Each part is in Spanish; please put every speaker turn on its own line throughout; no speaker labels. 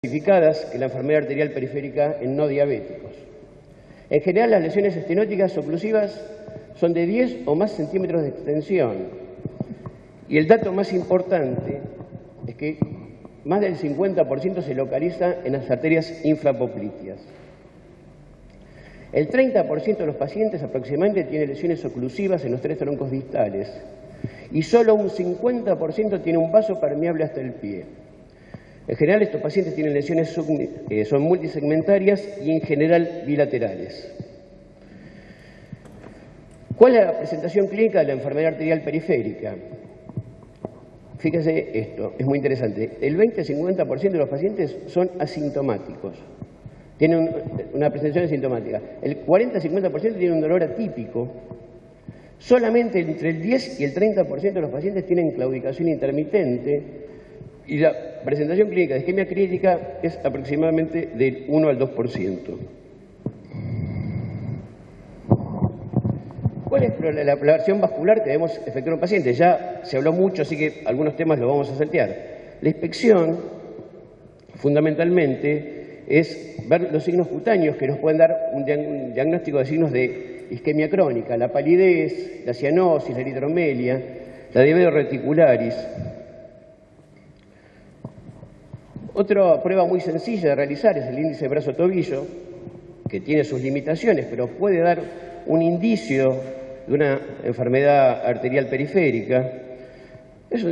clasificadas que la enfermedad arterial periférica en no diabéticos. En general, las lesiones estenóticas oclusivas son de 10 o más centímetros de extensión. Y el dato más importante es que más del 50% se localiza en las arterias infrapopliteas. El 30% de los pacientes aproximadamente tiene lesiones oclusivas en los 3 troncos distales y solo un 50% tiene un vaso permeable hasta el pie. En general, estos pacientes tienen lesiones son multisegmentarias y en general bilaterales. ¿Cuál es la presentación clínica de la enfermedad arterial periférica? Fíjense esto, es muy interesante. El 20-50% de los pacientes son asintomáticos, tienen una presentación asintomática. El 40-50% tienen un dolor atípico. Solamente entre el 10 y el 30% de los pacientes tienen claudicación intermitente y la presentación clínica de isquemia crítica es aproximadamente del 1 al 2%. ¿Cuál es la versión vascular que debemos efectuar en un paciente? Ya se habló mucho, así que algunos temas los vamos a saltear. La inspección, fundamentalmente, es ver los signos cutáneos que nos pueden dar un diagnóstico de signos de isquemia crónica, la palidez, la cianosis, la eritromelia, la diabetes reticularis. Otra prueba muy sencilla de realizar es el índice brazo-tobillo, que tiene sus limitaciones, pero puede dar un indicio de una enfermedad arterial periférica. Eso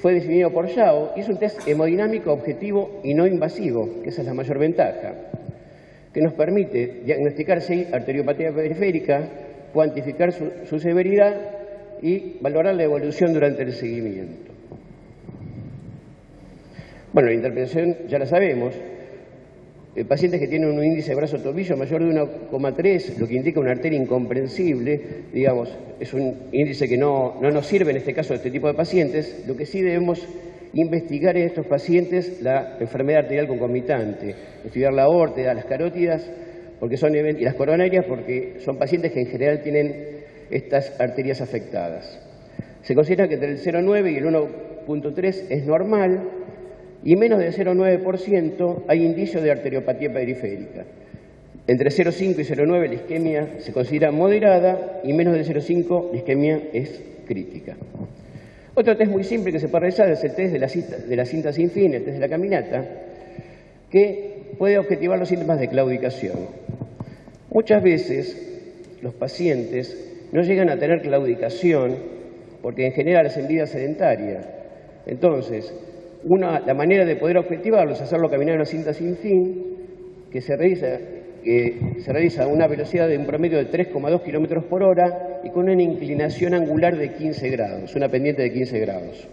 fue definido por Yao y es un test hemodinámico objetivo y no invasivo, que esa es la mayor ventaja, que nos permite diagnosticar si hay arteriopatía periférica, cuantificar su severidad y valorar la evolución durante el seguimiento. Bueno, la interpretación ya la sabemos. Pacientes que tienen un índice de brazo-tobillo mayor de 1,3, lo que indica una arteria incomprensible, digamos, es un índice que no nos sirve en este caso de este tipo de pacientes. Lo que sí debemos investigar en estos pacientes la enfermedad arterial concomitante, estudiar la aorta, las carótidas y las coronarias, porque son pacientes que en general tienen estas arterias afectadas. Se considera que entre el 0,9 y el 1,3 es normal, y menos del 0,9% hay indicios de arteriopatía periférica. Entre 0,5 y 0,9 la isquemia se considera moderada y menos del 0,5 la isquemia es crítica. Otro test muy simple que se puede realizar es el test de la cinta sin fin, el test de la caminata, que puede objetivar los síntomas de claudicación. Muchas veces los pacientes no llegan a tener claudicación porque en general hacen vida sedentaria. Entonces, la manera de poder objetivarlo es hacerlo caminar en una cinta sin fin, que se realiza a una velocidad de un promedio de 3,2 km por hora y con una inclinación angular de 15 grados, una pendiente de 15 grados.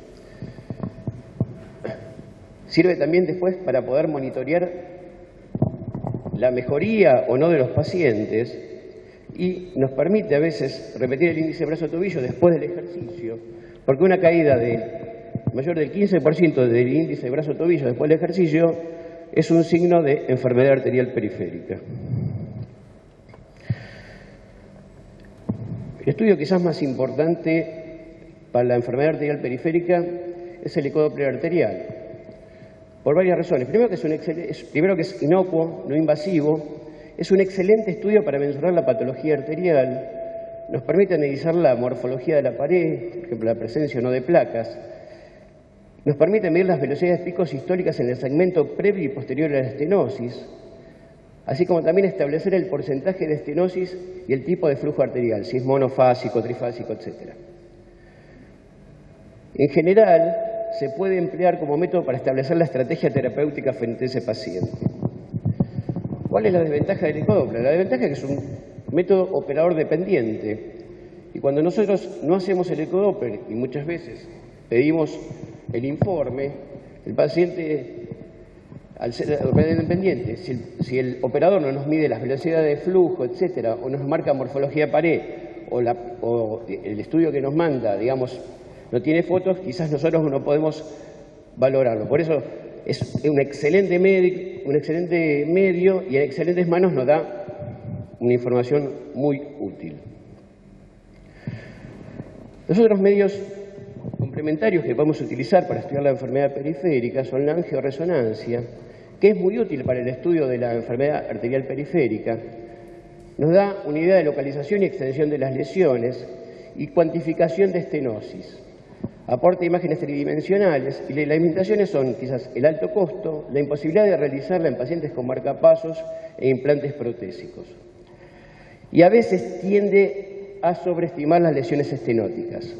Sirve también después para poder monitorear la mejoría o no de los pacientes y nos permite a veces repetir el índice brazo-tobillo después del ejercicio, porque una caída mayor del 15% del índice de brazo-tobillo después del ejercicio es un signo de enfermedad arterial periférica. El estudio quizás más importante para la enfermedad arterial periférica es el ecodoppler arterial, por varias razones. Primero que es inocuo, no invasivo, es un excelente estudio para mensurar la patología arterial, nos permite analizar la morfología de la pared, por ejemplo, la presencia o no de placas. Nos permite medir las velocidades picos históricas en el segmento previo y posterior a la estenosis, así como también establecer el porcentaje de estenosis y el tipo de flujo arterial, si es monofásico, trifásico, etc. En general, se puede emplear como método para establecer la estrategia terapéutica frente a ese paciente. ¿Cuál es la desventaja del ecodoppler? La desventaja es que es un método operador dependiente y cuando nosotros no hacemos el ecodoppler y muchas veces pedimos el informe, el paciente, al ser operador independiente, si el operador no nos mide las velocidades de flujo, etcétera, o nos marca morfología pared, o el estudio que nos manda, digamos, no tiene fotos, quizás nosotros no podemos valorarlo. Por eso es un excelente medio y en excelentes manos nos da una información muy útil. Los otros medios complementarios que podemos utilizar para estudiar la enfermedad periférica son la angioresonancia, que es muy útil para el estudio de la enfermedad arterial periférica. Nos da una idea de localización y extensión de las lesiones y cuantificación de estenosis. Aporta imágenes tridimensionales y las limitaciones son quizás el alto costo, la imposibilidad de realizarla en pacientes con marcapasos e implantes protésicos. Y a veces tiende a sobreestimar las lesiones estenóticas.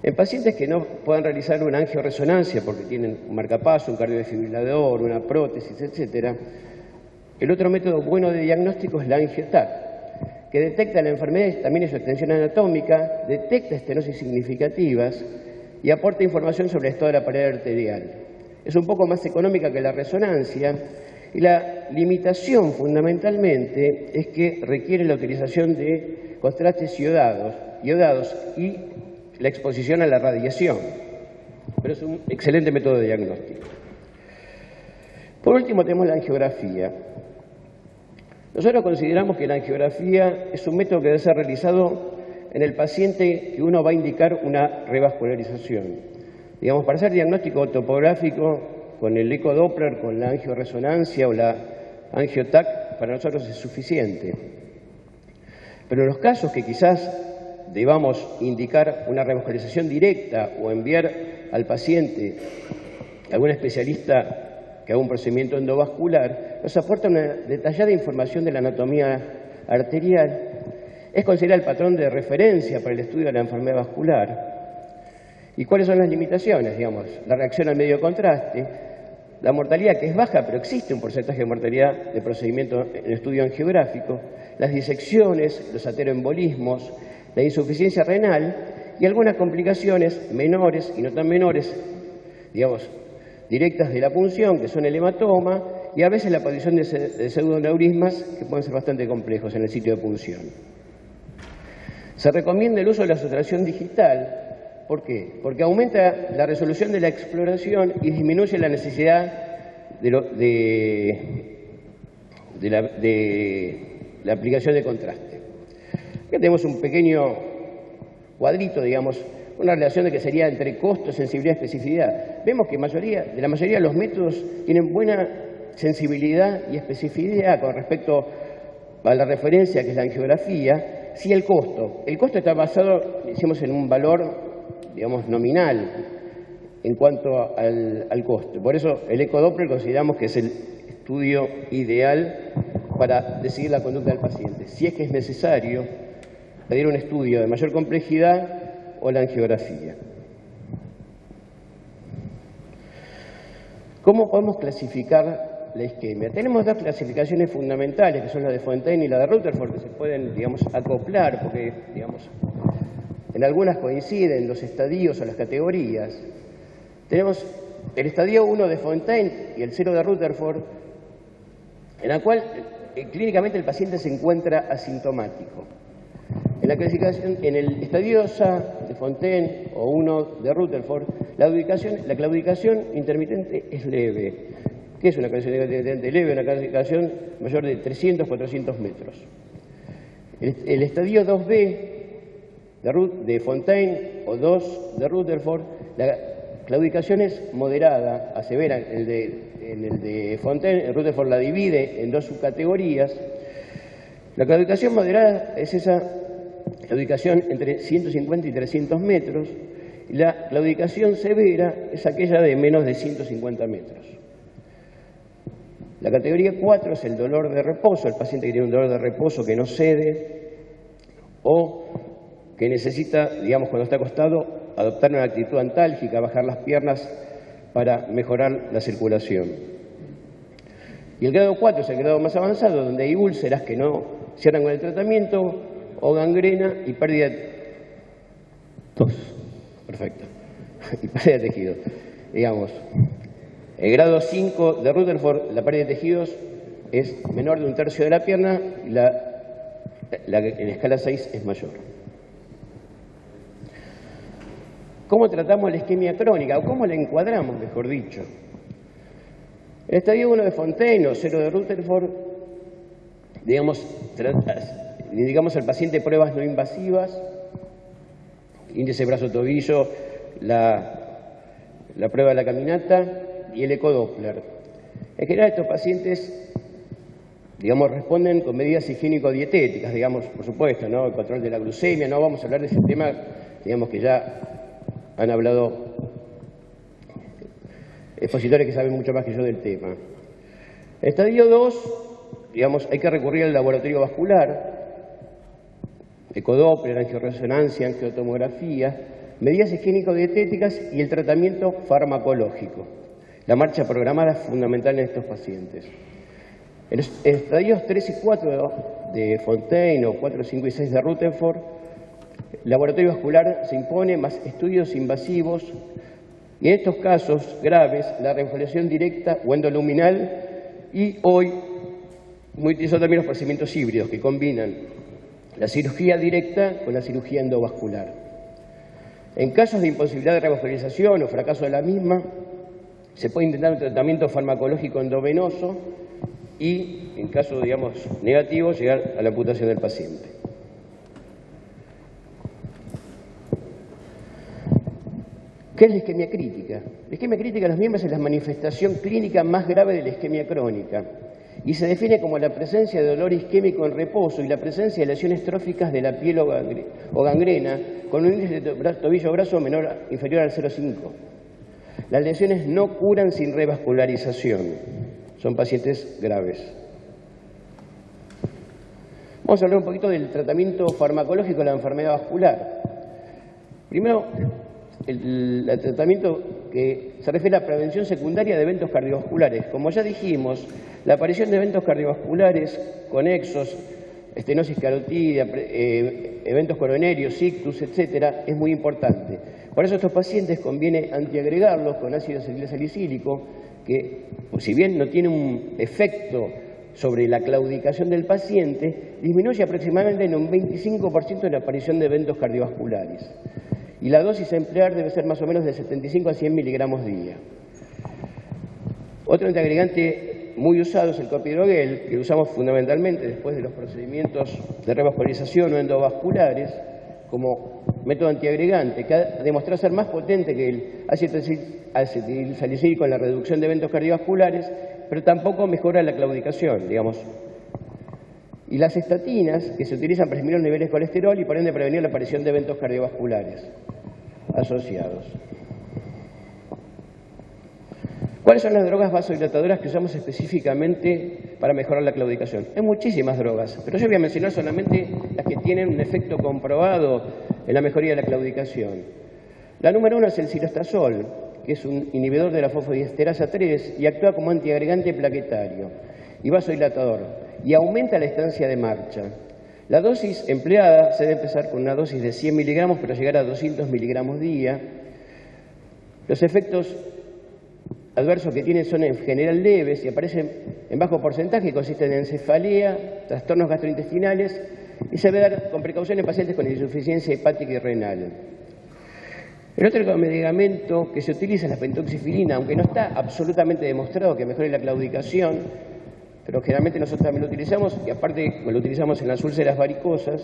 En pacientes que no puedan realizar una angioresonancia porque tienen un marcapaso, un cardiodefibrilador, una prótesis, etc., el otro método bueno de diagnóstico es la angioTAC, que detecta la enfermedad también en su extensión anatómica, detecta estenosis significativas y aporta información sobre el estado de la pared arterial. Es un poco más económica que la resonancia y la limitación fundamentalmente es que requiere la utilización de contrastes iodados y la exposición a la radiación, pero es un excelente método de diagnóstico. Por último tenemos la angiografía. Nosotros consideramos que la angiografía es un método que debe ser realizado en el paciente que uno va a indicar una revascularización. Digamos, para hacer diagnóstico topográfico con el ecodoppler, con la angioresonancia o la angioTAC, para nosotros es suficiente. Pero en los casos que quizás debamos indicar una revascularización directa o enviar al paciente a algún especialista que haga un procedimiento endovascular, nos aporta una detallada información de la anatomía arterial, es considerar el patrón de referencia para el estudio de la enfermedad vascular. ¿Y cuáles son las limitaciones? Digamos, la reacción al medio de contraste, la mortalidad, que es baja, pero existe un porcentaje de mortalidad de procedimiento en estudio angiográfico, las disecciones, los ateroembolismos, la insuficiencia renal y algunas complicaciones menores y no tan menores, digamos, directas de la punción, que son el hematoma, y a veces la aparición de pseudoneurismas, que pueden ser bastante complejos en el sitio de punción. Se recomienda el uso de la sustracción digital. ¿Por qué? Porque aumenta la resolución de la exploración y disminuye la necesidad de la aplicación de contraste. Aquí tenemos un pequeño cuadrito, digamos, una relación de que sería entre costo, sensibilidad y especificidad. Vemos que la mayoría de los métodos tienen buena sensibilidad y especificidad con respecto a la referencia, que es la angiografía. Sí, el costo está basado, decimos, en un valor, digamos, nominal en cuanto al costo. Por eso el ecodoppler consideramos que es el estudio ideal para decidir la conducta del paciente. Si es que es necesario pedir un estudio de mayor complejidad o la angiografía. ¿Cómo podemos clasificar la isquemia? Tenemos dos clasificaciones fundamentales, que son la de Fontaine y la de Rutherford, que se pueden, digamos, acoplar, porque, digamos, en algunas coinciden los estadios o las categorías. Tenemos el estadio 1 de Fontaine y el 0 de Rutherford, en la cual clínicamente el paciente se encuentra asintomático. En la clasificación, en el estadio A de Fontaine o 1 de Rutherford, la claudicación intermitente es leve. ¿Qué es una claudicación intermitente leve? Una claudicación mayor de 300-400 metros. El estadio 2B de Fontaine o 2 de Rutherford, la claudicación es moderada a severa. En el de Fontaine, el Rutherford la divide en dos subcategorías. La claudicación moderada es esa claudicación entre 150 y 300 metros, y la claudicación severa es aquella de menos de 150 metros. La categoría 4 es el dolor de reposo, el paciente que tiene un dolor de reposo que no cede o que necesita, digamos, cuando está acostado, adoptar una actitud antálgica, bajar las piernas para mejorar la circulación. Y el grado 4 es el grado más avanzado, donde hay úlceras que no cierran con el tratamiento, o gangrena y pérdida de... Perfecto. Y pérdida de tejidos. Digamos, el grado 5 de Rutherford, la pérdida de tejidos es menor de 1/3 de la pierna y en escala 6 es mayor. ¿Cómo tratamos la isquemia crónica? ¿O cómo la encuadramos, mejor dicho? El estadio 1 de Fontaine o 0 de Rutherford, digamos, indicamos al paciente pruebas no invasivas, índice brazo-tobillo, la prueba de la caminata y el ecodoppler. En general, estos pacientes, digamos, responden con medidas higiénico-dietéticas, digamos, por supuesto, ¿no? El control de la glucemia, no vamos a hablar de ese tema, digamos que ya han hablado expositores que saben mucho más que yo del tema. En estadio 2, digamos, hay que recurrir al laboratorio vascular, ecodoppler, angioresonancia, angiotomografía, medidas higiénico-dietéticas y el tratamiento farmacológico. La marcha programada es fundamental en estos pacientes. En estadios 3 y 4 de Fontaine o 4, 5 y 6 de Rutherford, el laboratorio vascular se impone, más estudios invasivos, y en estos casos graves, la reembolsación directa o endoluminal, y hoy muy utilizado también los procedimientos híbridos que combinan la cirugía directa con la cirugía endovascular. En casos de imposibilidad de revascularización o fracaso de la misma, se puede intentar un tratamiento farmacológico endovenoso y, en caso, digamos, negativo, llegar a la amputación del paciente. ¿Qué es la isquemia crítica? La isquemia crítica en los miembros es la manifestación clínica más grave de la isquemia crónica y se define como la presencia de dolor isquémico en reposo y la presencia de lesiones tróficas de la piel o gangrena con un índice de tobillo-brazo inferior al 0,5. Las lesiones no curan sin revascularización. Son pacientes graves. Vamos a hablar un poquito del tratamiento farmacológico de la enfermedad vascular. Primero, el tratamiento que se refiere a la prevención secundaria de eventos cardiovasculares. Como ya dijimos, la aparición de eventos cardiovasculares conexos, estenosis carotídea, eventos coronarios, ictus, etcétera, es muy importante. Por eso a estos pacientes conviene antiagregarlos con ácido acetilsalicílico, que si bien no tiene un efecto sobre la claudicación del paciente, disminuye aproximadamente en un 25% la aparición de eventos cardiovasculares. Y la dosis a emplear debe ser más o menos de 75 a 100 miligramos día. Otro antiagregante muy usado es el clopidogrel, que usamos fundamentalmente después de los procedimientos de revascularización o endovasculares como método antiagregante, que ha demostrado ser más potente que el ácido acetilsalicílico en la reducción de eventos cardiovasculares, pero tampoco mejora la claudicación, digamos. Y las estatinas, que se utilizan para disminuir los niveles de colesterol y por ende prevenir la aparición de eventos cardiovasculares asociados. ¿Cuáles son las drogas vasodilatadoras que usamos específicamente para mejorar la claudicación? Hay muchísimas drogas, pero yo voy a mencionar solamente las que tienen un efecto comprobado en la mejoría de la claudicación. La número 1 es el cilostazol, que es un inhibidor de la fosfodiesterasa 3 y actúa como antiagregante plaquetario y vasodilatador y aumenta la estancia de marcha. La dosis empleada se debe empezar con una dosis de 100 miligramos pero llegar a 200 miligramos día. Los efectos adversos que tienen son en general leves y aparecen en bajo porcentaje y consisten en cefalea, trastornos gastrointestinales y se debe dar con precaución en pacientes con insuficiencia hepática y renal. El otro medicamento que se utiliza es la pentoxifilina, aunque no está absolutamente demostrado que mejore la claudicación, pero generalmente nosotros también lo utilizamos, y aparte lo utilizamos en las úlceras varicosas,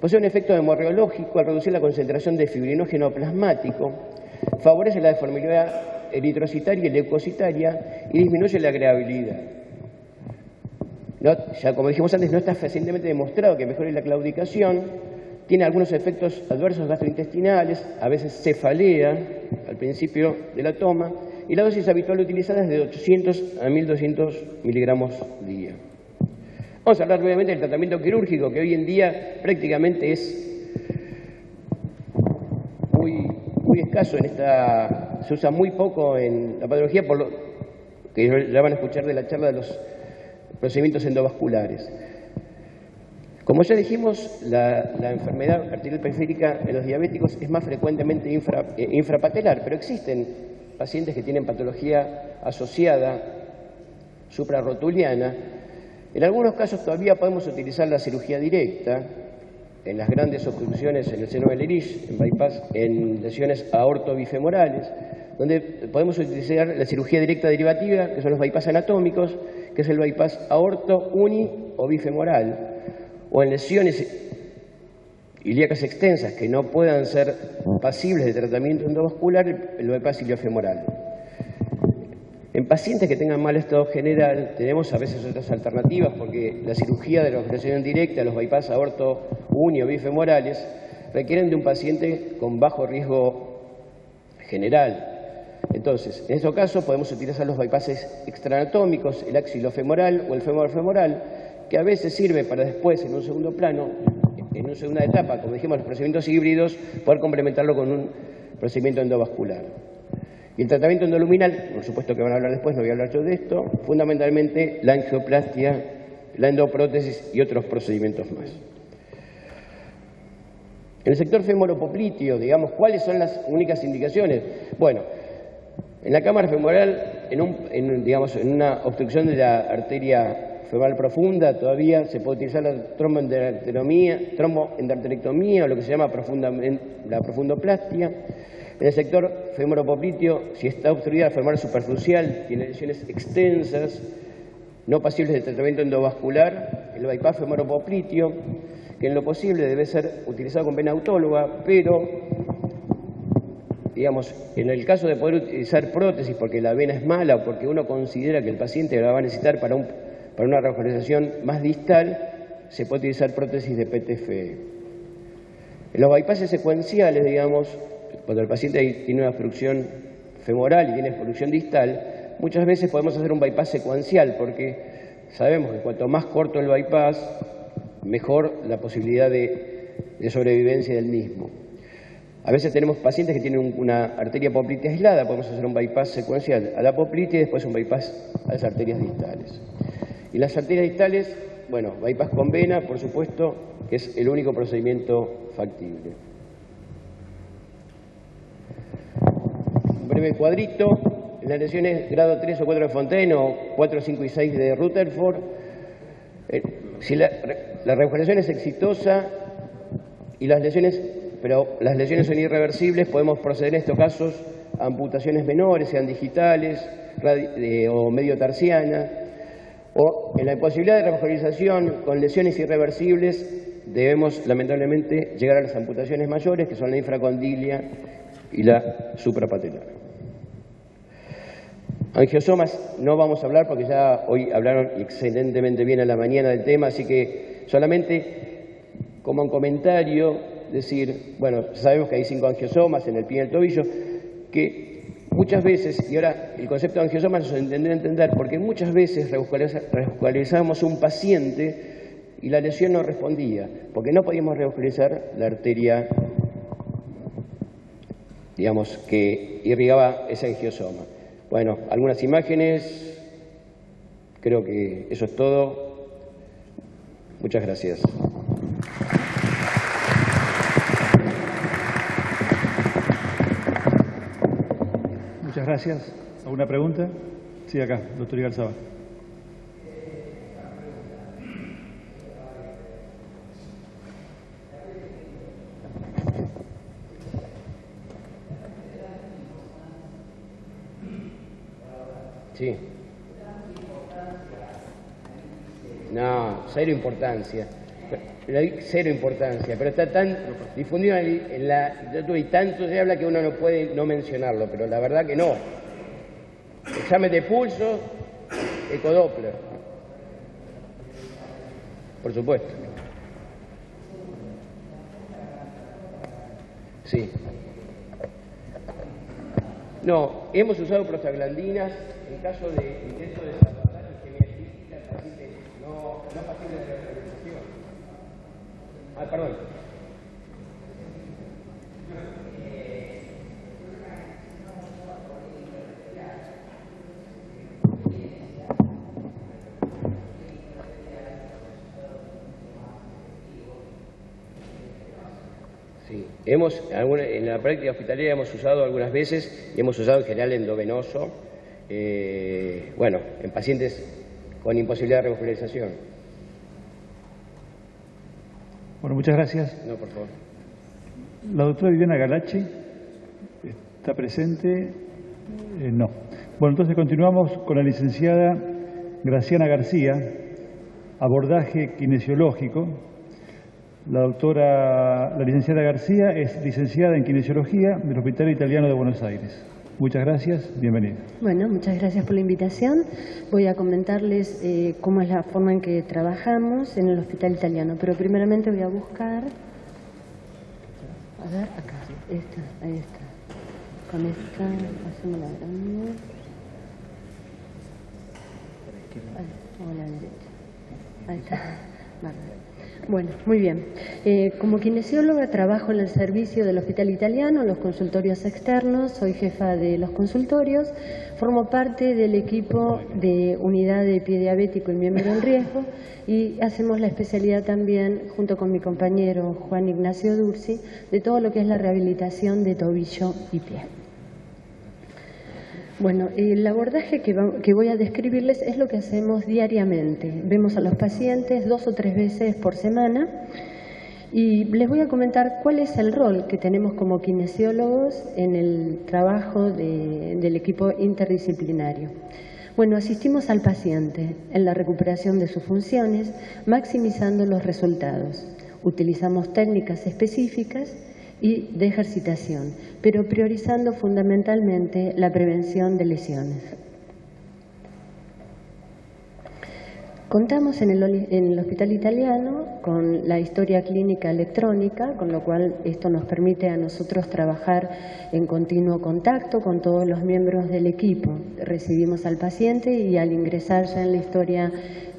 posee un efecto hemorreológico al reducir la concentración de fibrinógeno plasmático, favorece la deformidad eritrocitaria y leucocitaria y disminuye la agregabilidad. Ya como dijimos antes, no está fehacientemente demostrado que mejore la claudicación, tiene algunos efectos adversos gastrointestinales, a veces cefalea al principio de la toma, y la dosis habitual utilizada es de 800 a 1200 miligramos día. Vamos a hablar brevemente del tratamiento quirúrgico, que hoy en día prácticamente es muy escaso se usa muy poco en la patología, por lo que ya van a escuchar de la charla de los procedimientos endovasculares. Como ya dijimos, la enfermedad arterial periférica en los diabéticos es más frecuentemente infrapatelar, pero existen pacientes que tienen patología asociada suprarrotuliana. En algunos casos todavía podemos utilizar la cirugía directa en las grandes obstrucciones en el seno del Ehrlich, en bypass, en lesiones aortobifemorales, donde podemos utilizar la cirugía directa derivativa, que son los bypass anatómicos, que es el bypass aorto, uni o bifemoral, o en lesiones ilíacas extensas que no puedan ser pasibles de tratamiento endovascular, el bypass iliofemoral. En pacientes que tengan mal estado general tenemos a veces otras alternativas porque la cirugía de la refracción directa, los bypass aorto unio bifemorales, requieren de un paciente con bajo riesgo general. Entonces, en estos casos podemos utilizar los bypasses extraanatómicos, el axilofemoral o el femorofemoral, que a veces sirve para después, en un segundo plano, en una segunda etapa, como dijimos, los procedimientos híbridos, poder complementarlo con un procedimiento endovascular. Y el tratamiento endoluminal, por supuesto que van a hablar después, no voy a hablar yo de esto, fundamentalmente la angioplastia, la endoprótesis y otros procedimientos más. En el sector femoropopliteo, digamos, ¿cuáles son las únicas indicaciones? Bueno, en la cámara femoral, en una obstrucción de la arteria femoral profunda, todavía se puede utilizar la tromboendarterectomía o lo que se llama la profundoplastia. En el sector femoropopliteo, si está obstruida la femoral superficial, tiene lesiones extensas, no pasibles de tratamiento endovascular, el bypass femoropopliteo, que en lo posible debe ser utilizado con vena autóloga, pero, digamos, en el caso de poder utilizar prótesis porque la vena es mala o porque uno considera que el paciente la va a necesitar para una revascularización más distal, se puede utilizar prótesis de PTFE. En los bypasses secuenciales, digamos, cuando el paciente tiene una obstrucción femoral y tiene obstrucción distal, muchas veces podemos hacer un bypass secuencial porque sabemos que cuanto más corto el bypass, mejor la posibilidad de sobrevivencia del mismo. A veces tenemos pacientes que tienen una arteria poplitea aislada, podemos hacer un bypass secuencial a la poplitea y después un bypass a las arterias distales. Y las arterias distales, bueno, bypass con vena, por supuesto, que es el único procedimiento factible. Un breve cuadrito, en las lesiones grado 3 o 4 de Fontaine o 4, 5 y 6 de Rutherford, si la revascularización es exitosa y pero las lesiones son irreversibles, podemos proceder en estos casos a amputaciones menores, sean digitales o medio tarsiana, o en la imposibilidad de revascularización con lesiones irreversibles debemos lamentablemente llegar a las amputaciones mayores, que son la infracondilia y la suprapatelar. Angiosomas no vamos a hablar porque ya hoy hablaron excelentemente bien a la mañana del tema, así que solamente como un comentario decir, bueno, sabemos que hay 5 angiosomas en el pie y el tobillo, que muchas veces, y ahora el concepto de angiosoma nos tendrá a entender, porque muchas veces revascularizamos un paciente y la lesión no respondía, porque no podíamos revascularizar la arteria, digamos, que irrigaba ese angiosoma. Bueno, algunas imágenes, creo que eso es todo. Muchas gracias.
Muchas gracias. ¿Alguna pregunta? Sí, acá, doctor Igarzábal.
Sí. No, cero importancia. Cero importancia, pero está tan difundido en la literatura y tanto se habla que uno no puede no mencionarlo, pero la verdad que no. Examen de pulso, ecodoppler. Por supuesto. Sí. No, hemos usado prostaglandinas en caso de intento de sabotaje isquemia física, el paciente no pasible de revascularización. Ah, perdón. Sí, en la práctica hospitalaria hemos usado algunas veces y hemos usado en general endovenoso, bueno, en pacientes con imposibilidad de revascularización.
Bueno, muchas gracias.
No, por favor.
La doctora Viviana Galachi está presente. No. Bueno, entonces continuamos con la licenciada Graciana García, abordaje kinesiológico. La licenciada García es licenciada en kinesiología del Hospital Italiano de Buenos Aires. Muchas gracias, bienvenida.
Bueno, muchas gracias por la invitación. Voy a comentarles cómo es la forma en que trabajamos en el Hospital Italiano, pero primeramente voy a buscar... A ver, acá, esta, ahí está. Con esta hacemos la grande. Ahí, o la derecha. Ahí está. Vale. Bueno, muy bien. Como kinesióloga trabajo en el servicio del Hospital Italiano, en los consultorios externos, soy jefa de los consultorios, formo parte del equipo de unidad de pie diabético y miembro en riesgo y hacemos la especialidad también, junto con mi compañero Juan Ignacio Dursi, de todo lo que es la rehabilitación de tobillo y pie. Bueno, el abordaje que voy a describirles es lo que hacemos diariamente. Vemos a los pacientes 2 o 3 veces por semana y les voy a comentar cuál es el rol que tenemos como kinesiólogos en el trabajo del equipo interdisciplinario. Bueno, asistimos al paciente en la recuperación de sus funciones, maximizando los resultados. Utilizamos técnicas específicas y de ejercitación, pero priorizando fundamentalmente la prevención de lesiones. Contamos en el Hospital Italiano con la historia clínica electrónica, con lo cual esto nos permite a nosotros trabajar en continuo contacto con todos los miembros del equipo. Recibimos al paciente y al ingresar ya en la historia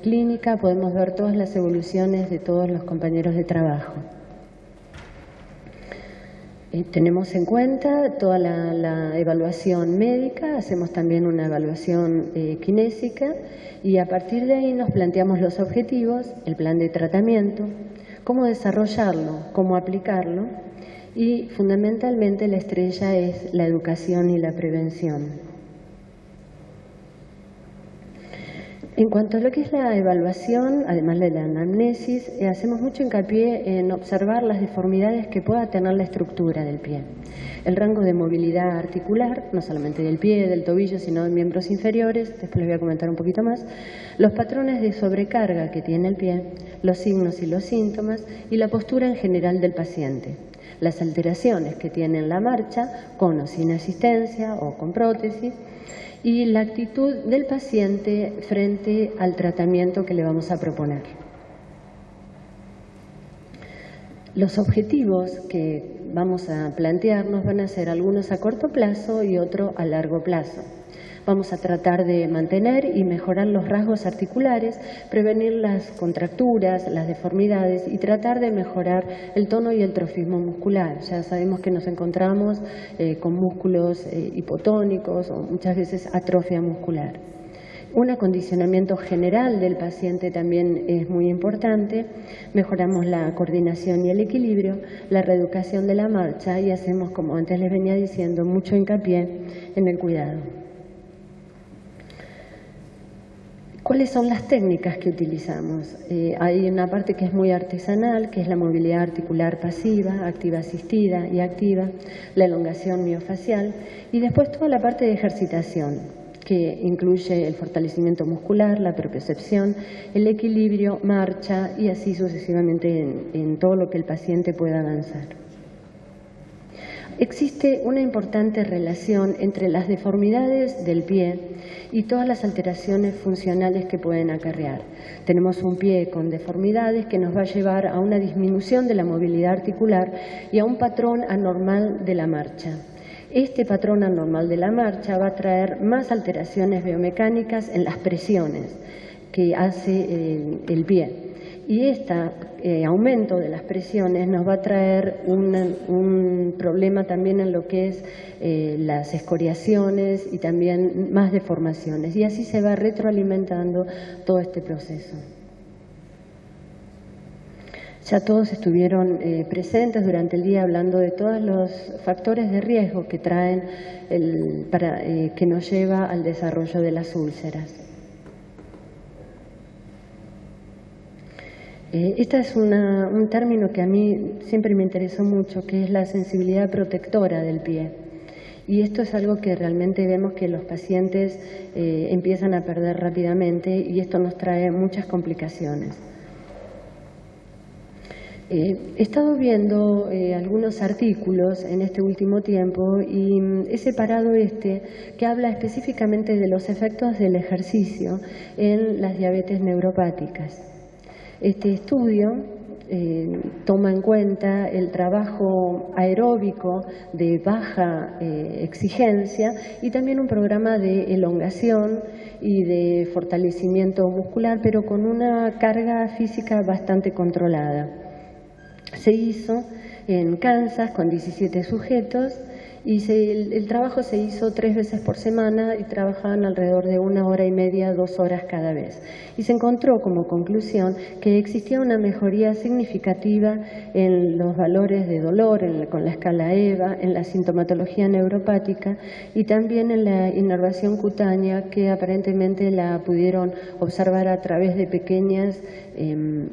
clínica podemos ver todas las evoluciones de todos los compañeros de trabajo. Tenemos en cuenta toda la evaluación médica, hacemos también una evaluación kinésica y a partir de ahí nos planteamos los objetivos, el plan de tratamiento, cómo desarrollarlo, cómo aplicarlo y fundamentalmente la estrella es la educación y la prevención. En cuanto a lo que es la evaluación, además de la anamnesis, hacemos mucho hincapié en observar las deformidades que pueda tener la estructura del pie. El rango de movilidad articular, no solamente del pie, del tobillo, sino de miembros inferiores, después les voy a comentar un poquito más, los patrones de sobrecarga que tiene el pie, los signos y los síntomas y la postura en general del paciente. Las alteraciones que tiene en la marcha, con o sin asistencia o con prótesis, y la actitud del paciente frente al tratamiento que le vamos a proponer. Los objetivos que vamos a plantearnos van a ser algunos a corto plazo y otros a largo plazo. Vamos a tratar de mantener y mejorar los rasgos articulares, prevenir las contracturas, las deformidades y tratar de mejorar el tono y el trofismo muscular. Ya sabemos que nos encontramos con músculos hipotónicos o muchas veces atrofia muscular. Un acondicionamiento general del paciente también es muy importante. Mejoramos la coordinación y el equilibrio, la reeducación de la marcha y hacemos, como antes les venía diciendo, mucho hincapié en el cuidado. ¿Cuáles son las técnicas que utilizamos? Hay una parte que es muy artesanal, que es la movilidad articular pasiva, activa asistida y activa, la elongación miofacial y después toda la parte de ejercitación, que incluye el fortalecimiento muscular, la propiocepción, el equilibrio, marcha y así sucesivamente en todo lo que el paciente pueda avanzar. Existe una importante relación entre las deformidades del pie y todas las alteraciones funcionales que pueden acarrear. Tenemos un pie con deformidades que nos va a llevar a una disminución de la movilidad articular y a un patrón anormal de la marcha. Este patrón anormal de la marcha va a traer más alteraciones biomecánicas en las presiones que hace el pie. Y este aumento de las presiones nos va a traer un problema también en lo que es las escoriaciones y también más deformaciones. Y así se va retroalimentando todo este proceso. Ya todos estuvieron presentes durante el día hablando de todos los factores de riesgo que traen que nos lleva al desarrollo de las úlceras. Este es un término que a mí siempre me interesó mucho, que es la sensibilidad protectora del pie. Y esto es algo que realmente vemos que los pacientes empiezan a perder rápidamente y esto nos trae muchas complicaciones. He estado viendo algunos artículos en este último tiempo y he separado que habla específicamente de los efectos del ejercicio en las diabetes neuropáticas. Este estudio toma en cuenta el trabajo aeróbico de baja exigencia y también un programa de elongación y de fortalecimiento muscular, pero con una carga física bastante controlada. Se hizo en Kansas con 17 sujetos y el trabajo se hizo 3 veces por semana y trabajaban alrededor de 1 hora y media, 2 horas cada vez. Y se encontró como conclusión que existía una mejoría significativa en los valores de dolor, con la escala EVA, en la sintomatología neuropática y también en la inervación cutánea, que aparentemente la pudieron observar a través de pequeñas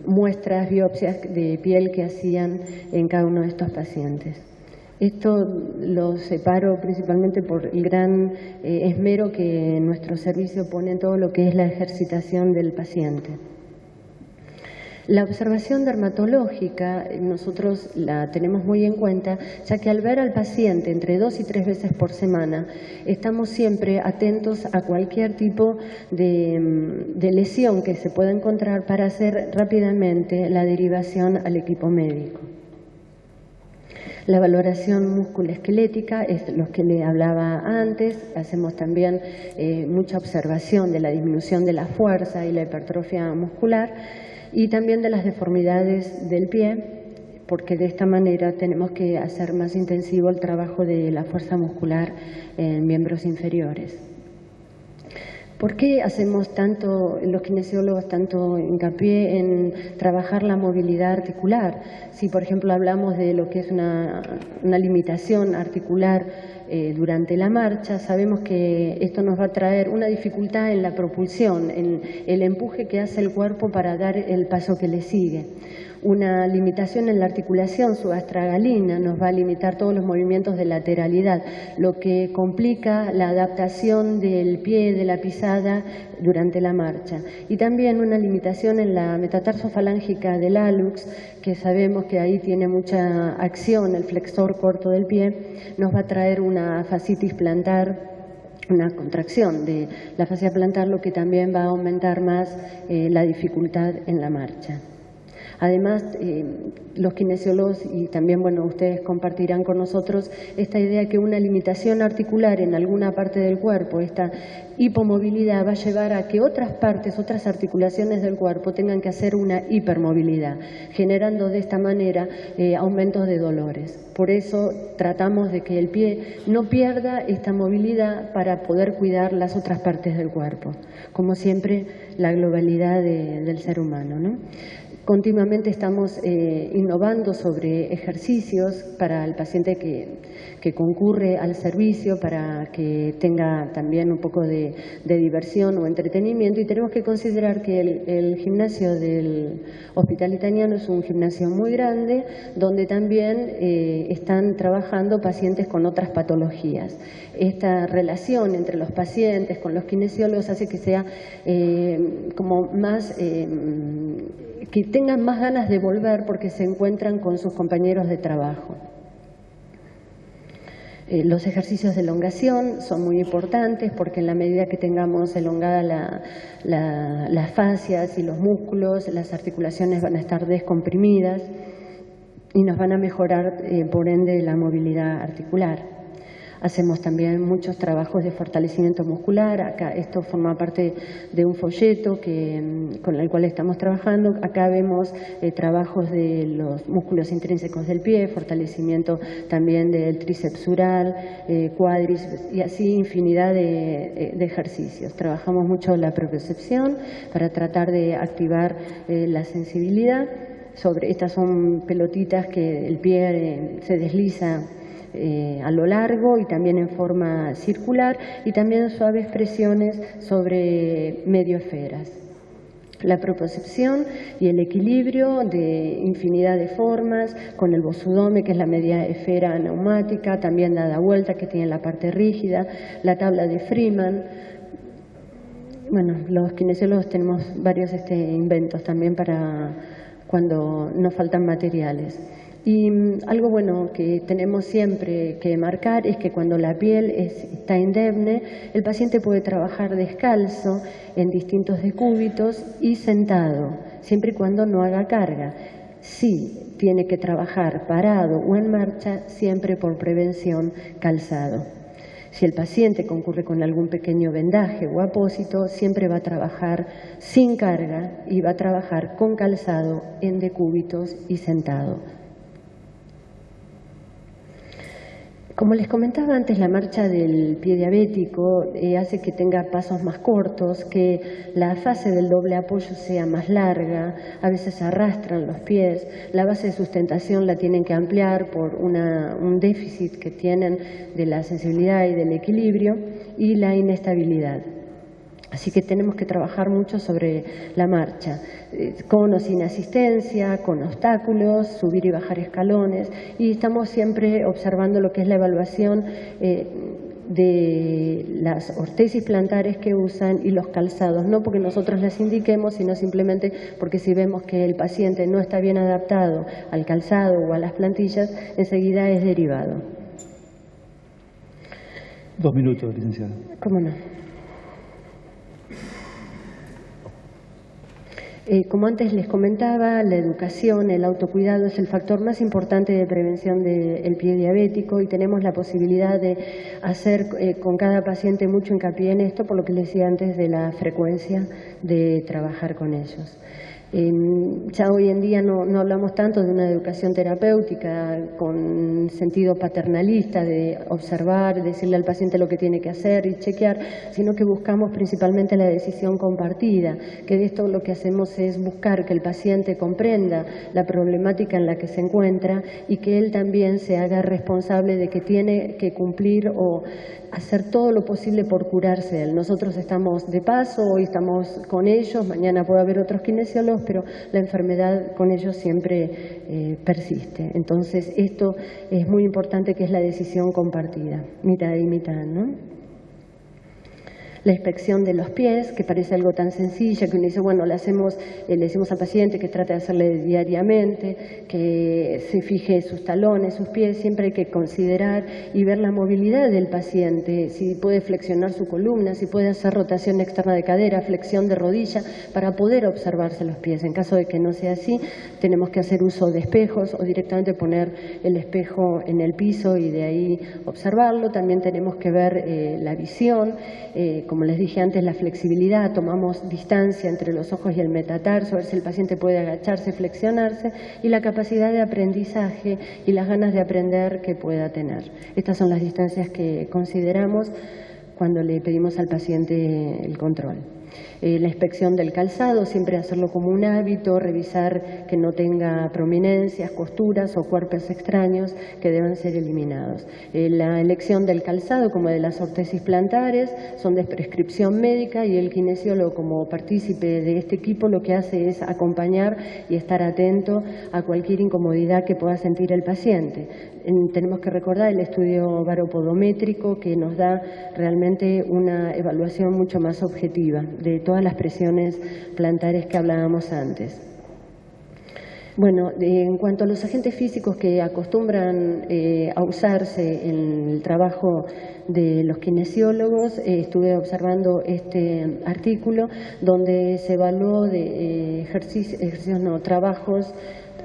muestras, biopsias de piel que hacían en cada uno de estos pacientes. Esto lo separo principalmente por el gran esmero que nuestro servicio pone en todo lo que es la ejercitación del paciente. La observación dermatológica nosotros la tenemos muy en cuenta, ya que al ver al paciente entre 2 y 3 veces por semana, estamos siempre atentos a cualquier tipo de lesión que se pueda encontrar para hacer rápidamente la derivación al equipo médico. La valoración musculoesquelética es lo que le hablaba antes. Hacemos también mucha observación de la disminución de la fuerza y la hipertrofia muscular y también de las deformidades del pie, porque de esta manera tenemos que hacer más intensivo el trabajo de la fuerza muscular en miembros inferiores. ¿Por qué hacemos los kinesiólogos tanto hincapié en trabajar la movilidad articular? Si, por ejemplo, hablamos de lo que es una limitación articular durante la marcha, sabemos que esto nos va a traer una dificultad en la propulsión, en el empuje que hace el cuerpo para dar el paso que le sigue. Una limitación en la articulación subastragalina nos va a limitar todos los movimientos de lateralidad, lo que complica la adaptación del pie, de la pisada durante la marcha. Y también una limitación en la metatarsofalangica del hallux, que sabemos que ahí tiene mucha acción el flexor corto del pie, nos va a traer una fascitis plantar, una contracción de la fascia plantar, lo que también va a aumentar más la dificultad en la marcha. Además, los kinesiólogos y también, bueno, ustedes compartirán con nosotros esta idea de que una limitación articular en alguna parte del cuerpo, esta hipomovilidad, va a llevar a que otras partes, otras articulaciones del cuerpo tengan que hacer una hipermovilidad, generando de esta manera aumentos de dolores. Por eso tratamos de que el pie no pierda esta movilidad para poder cuidar las otras partes del cuerpo, como siempre la globalidad del ser humano, ¿no? Continuamente estamos innovando sobre ejercicios para el paciente que concurre al servicio, para que tenga también un poco de diversión o entretenimiento, y tenemos que considerar que el gimnasio del Hospital Italiano es un gimnasio muy grande, donde también están trabajando pacientes con otras patologías. Esta relación entre los pacientes con los kinesiólogos hace que sea como más que tengan más ganas de volver porque se encuentran con sus compañeros de trabajo. Los ejercicios de elongación son muy importantes porque en la medida que tengamos elongada las fascias y los músculos, las articulaciones van a estar descomprimidas y nos van a mejorar, por ende, la movilidad articular. Hacemos también muchos trabajos de fortalecimiento muscular. Acá esto forma parte de un folleto con el cual estamos trabajando. Acá vemos trabajos de los músculos intrínsecos del pie, fortalecimiento también del tríceps sural, cuádriceps y así infinidad de ejercicios. Trabajamos mucho la propiocepción para tratar de activar la sensibilidad. Estas son pelotitas que el pie se desliza a lo largo y también en forma circular, y también suaves presiones sobre medioesferas. La propiocepción y el equilibrio de infinidad de formas, con el bosudome, que es la media esfera neumática, también dada vuelta, que tiene la parte rígida, la tabla de Freeman. Bueno, los kinesiólogos tenemos varios inventos también para cuando nos faltan materiales. Y algo bueno que tenemos siempre que marcar es que cuando la piel está indemne, el paciente puede trabajar descalzo en distintos decúbitos y sentado, siempre y cuando no haga carga. Sí, tiene que trabajar parado o en marcha, siempre por prevención calzado. Si el paciente concurre con algún pequeño vendaje o apósito, siempre va a trabajar sin carga y va a trabajar con calzado en decúbitos y sentado. Como les comentaba antes, la marcha del pie diabético hace que tenga pasos más cortos, que la fase del doble apoyo sea más larga, a veces arrastran los pies, la base de sustentación la tienen que ampliar por un déficit que tienen de la sensibilidad y del equilibrio y la inestabilidad. Así que tenemos que trabajar mucho sobre la marcha, con o sin asistencia, con obstáculos, subir y bajar escalones, y estamos siempre observando lo que es la evaluación de las ortesis plantares que usan y los calzados, no porque nosotros les indiquemos, sino simplemente porque si vemos que el paciente no está bien adaptado al calzado o a las plantillas, enseguida es derivado.
2 minutos, licenciada.
¿Cómo no? Como antes les comentaba, la educación, el autocuidado es el factor más importante de prevención del pie diabético y tenemos la posibilidad de hacer con cada paciente mucho hincapié en esto, por lo que les decía antes de la frecuencia de trabajar con ellos. Ya hoy en día no hablamos tanto de una educación terapéutica con sentido paternalista de observar, decirle al paciente lo que tiene que hacer y chequear, sino que buscamos principalmente la decisión compartida, que de esto lo que hacemos es buscar que el paciente comprenda la problemática en la que se encuentra y que él también se haga responsable de que tiene que cumplir o hacer todo lo posible por curarse él. Nosotros estamos de paso, hoy estamos con ellos, mañana puede haber otros kinesiólogos, pero la enfermedad con ellos siempre persiste. Entonces, esto es muy importante, que es la decisión compartida, mitad y mitad, ¿no? La inspección de los pies, que parece algo tan sencillo, que uno dice, bueno, le decimos al paciente que trate de hacerle diariamente, que se fije sus talones, sus pies, siempre hay que considerar y ver la movilidad del paciente, si puede flexionar su columna, si puede hacer rotación externa de cadera, flexión de rodilla, para poder observarse los pies. En caso de que no sea así, tenemos que hacer uso de espejos o directamente poner el espejo en el piso y de ahí observarlo. También tenemos que ver la visión, como les dije antes, la flexibilidad, tomamos distancia entre los ojos y el metatarso, a ver si el paciente puede agacharse, flexionarse, y la capacidad de aprendizaje y las ganas de aprender que pueda tener. Estas son las distancias que consideramos cuando le pedimos al paciente el control. La inspección del calzado, siempre hacerlo como un hábito, revisar que no tenga prominencias, costuras o cuerpos extraños que deban ser eliminados. La elección del calzado, como de las ortesis plantares, son de prescripción médica y el kinesiólogo, como partícipe de este equipo, lo que hace es acompañar y estar atento a cualquier incomodidad que pueda sentir el paciente. Tenemos que recordar el estudio baropodométrico, que nos da realmente una evaluación mucho más objetiva de todas las presiones plantares que hablábamos antes. Bueno, en cuanto a los agentes físicos que acostumbran a usarse en el trabajo de los kinesiólogos, estuve observando este artículo donde se evaluó de trabajos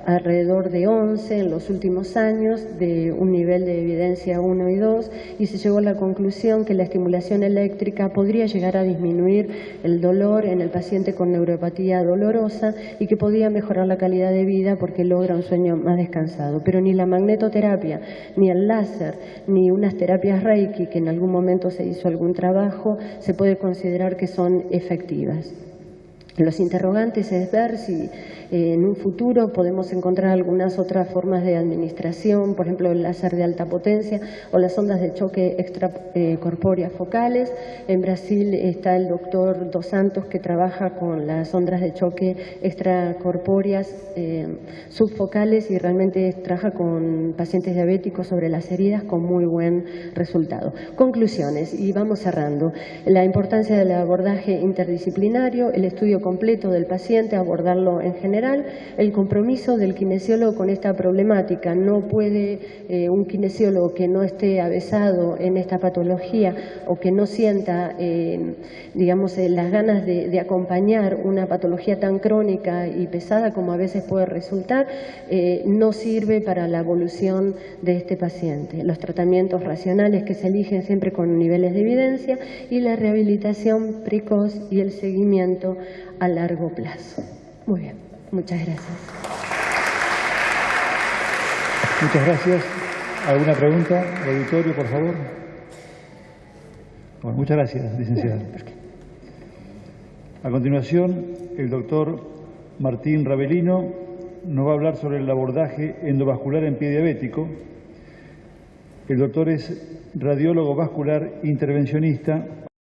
alrededor de 11 en los últimos años, de un nivel de evidencia 1 y 2, y se llegó a la conclusión que la estimulación eléctrica podría llegar a disminuir el dolor en el paciente con neuropatía dolorosa y que podía mejorar la calidad de vida porque logra un sueño más descansado. Pero ni la magnetoterapia, ni el láser, ni unas terapias Reiki, que en algún momento se hizo algún trabajo, se puede considerar que son efectivas. Los interrogantes es ver si en un futuro podemos encontrar algunas otras formas de administración, por ejemplo el láser de alta potencia o las ondas de choque extracorpóreas focales. En Brasil está el doctor Dos Santos, que trabaja con las ondas de choque extracorpóreas subfocales y realmente trabaja con pacientes diabéticos sobre las heridas con muy buen resultado. Conclusiones, y vamos cerrando. La importancia del abordaje interdisciplinario, el estudio completo del paciente, abordarlo en general, el compromiso del kinesiólogo con esta problemática. No puede un kinesiólogo que no esté avesado en esta patología o que no sienta, digamos, las ganas de acompañar una patología tan crónica y pesada como a veces puede resultar, no sirve para la evolución de este paciente. Los tratamientos racionales que se eligen siempre con niveles de evidencia y la rehabilitación precoz y el seguimiento a largo plazo. Muy bien, muchas gracias.
Muchas gracias. ¿Alguna pregunta del auditorio, por favor? Bueno, muchas gracias, licenciada. A continuación, el doctor Martín Ravelino nos va a hablar sobre el abordaje endovascular en pie diabético. El doctor es radiólogo vascular intervencionista,